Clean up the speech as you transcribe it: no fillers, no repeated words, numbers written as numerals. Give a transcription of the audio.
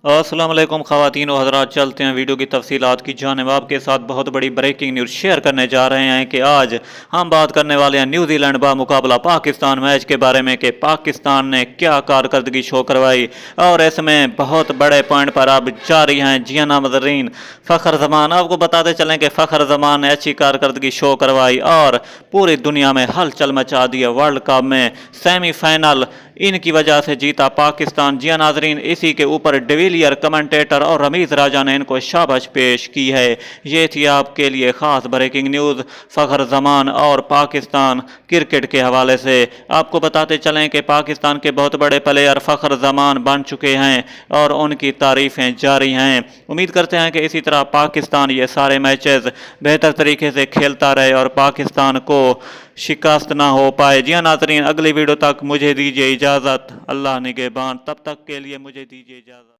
अस्सलाम वालेकुम ख़वातीन व हज़रात, चलते हैं वीडियो की तफसीलात की जानिब। आपके साथ बहुत बड़ी ब्रेकिंग न्यूज़ शेयर करने जा रहे हैं कि आज हम बात करने वाले हैं न्यूजीलैंड बा मुकाबला पाकिस्तान मैच के बारे में कि पाकिस्तान ने क्या कारकर्दगी शो करवाई और इसमें बहुत बड़े पॉइंट पर अब जारी हैं। जी हाँ नाज़रीन, फ़खर ज़मान आपको बताते चलें कि फ़खर ज़मान ने अच्छी कारकर्दगी शो करवाई और पूरी दुनिया में हलचल मचा दी है। वर्ल्ड कप में सेमीफाइनल इनकी वजह से जीता पाकिस्तान। जी नाज़रीन, इसी के ऊपर डिविलियर कमेंटेटर और रमीज़ राजा ने इनको शाबाश पेश की है। ये थी आपके लिए ख़ास ब्रेकिंग न्यूज़ फ़खर ज़मान और पाकिस्तान क्रिकेट के हवाले से। आपको बताते चलें कि पाकिस्तान के बहुत बड़े प्लेयर फ़खर ज़मान बन चुके हैं और उनकी तारीफ़ें जारी हैं। उम्मीद करते हैं कि इसी तरह पाकिस्तान ये सारे मैचेस बेहतर तरीके से खेलता रहे और पाकिस्तान को शिकस्त ना हो पाए। जी हाँ नाज़रीन, अगली वीडियो तक मुझे दीजिए इजाज़त। अल्लाह निगहबान, तब तक के लिए मुझे दीजिए इजाज़त।